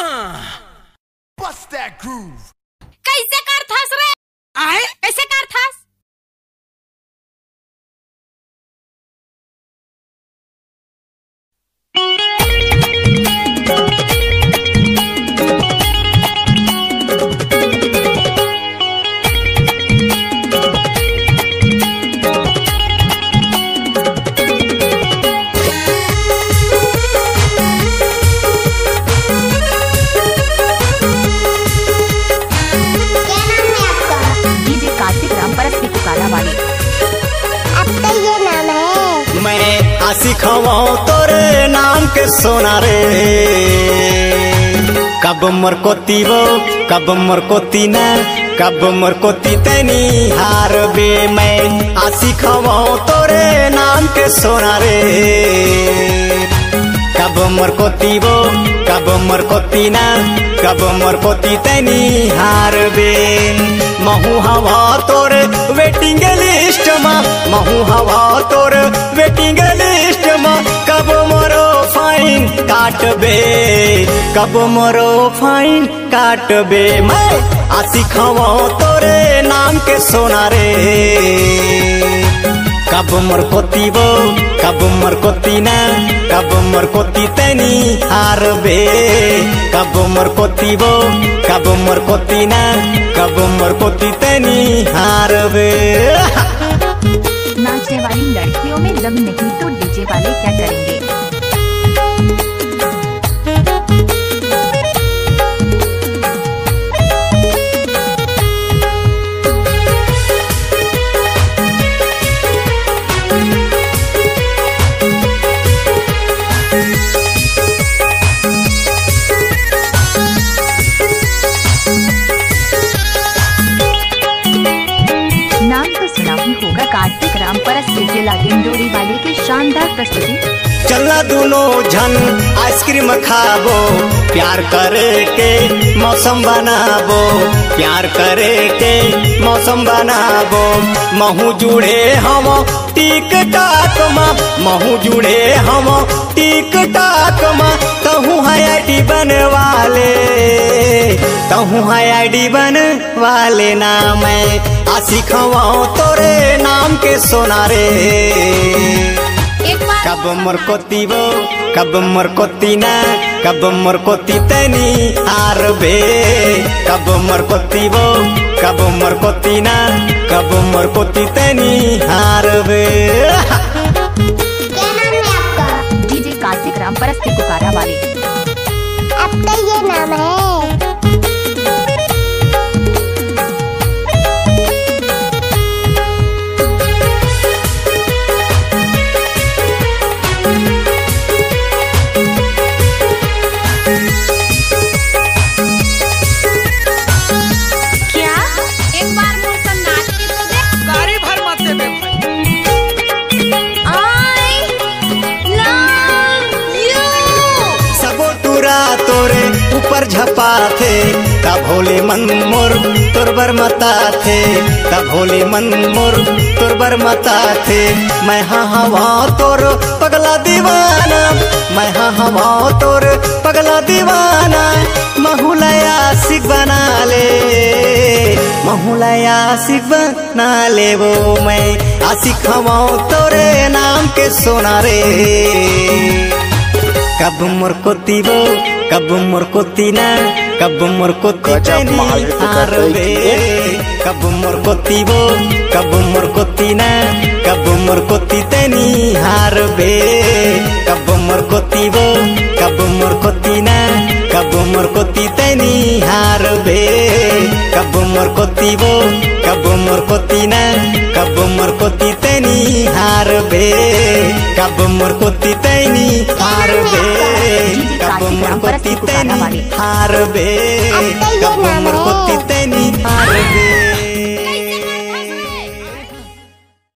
Bust that groove. कैसे कर थास रे? आए कैसे कर थास? मैं आशिक हूँ तोरे नाम के सोना रे, कब मरकोती वो कब मरकोती न कब मरकोती तेनी हार बे। मैं आशिक हूँ तोरे नाम के सोना रे, कब मरकोती वो कब मरकोती न कब मरकोती तेनी हार बे। महू हवा तोर वेटिंग लिस्ट में, महू हवा तोर वेटिंग लिस्ट में, कब मोरो फाइन काटबे कब मोरो फाइन काटबे। मैं आशिक हूँ तोरे नाम के सोना रे, कब मरकोती वो कब मरकोती न कब मरकोती तेनी हार बे। कब मरकोती वो कब मरकोती न कब मरकोती तेनी हार बे। नाचने वाली लड़कियों में दम नहीं तो डीजे वाले क्या करेंगे? होगा कार्तिक रामपरस जिला डिंडोरी वाले की शानदार प्रस्तुति। चला दोनों झन आइसक्रीम खाबो, प्यार करे के मौसम बनाबो, प्यार करे के मौसम बनाबो। महू जुड़े हम टिक टाक मा, महू जुड़े हम टिक टाक मा। तहु है आईडी बनवाले तहु है आईडी बनवाले ना। मैं आशिक हूँ तोरे नाम के सोना रे, कब मरकोती वो कब मरकोती न कब मरकोती तेनी हार बे। कब मरकोती वो कब मरकोती न कब मरकोती तेनी हार बे। क्या नाम है आपका? डीजे कार्तिक रामपरस के पुकारा वाले। आपका ये नाम है? तोरे ऊपर झपा थे तब भोले मन मोर तोर बर मता थे, तब भोले मन मोर तोर बर मता थे। मैं हाँ हवा तोर पगला दीवाना, मैं हाँ हवा तोर पगला दीवाना। महूलया आशिक बना ले महूलया आशिक बना ले वो। मैं आशिक हवा तोरे नाम के सोना रे, कब मरकोती वो कब मरकोती न कब मरकोती तेनी हार बे। कब मरकोती वो कब मरकोती न कब मरकोती तेनी हार बे। कब मरकोती वो कब मरकोती न कब मरकोती तेनी हार बे। कब मरकोती वो कब मरकोती न कब मरकोती तेनी हार बे। कब मरकोती तेनी हार बे। कब मरकोती तेनी हार बे। कब मरकोती तेनी हार बे।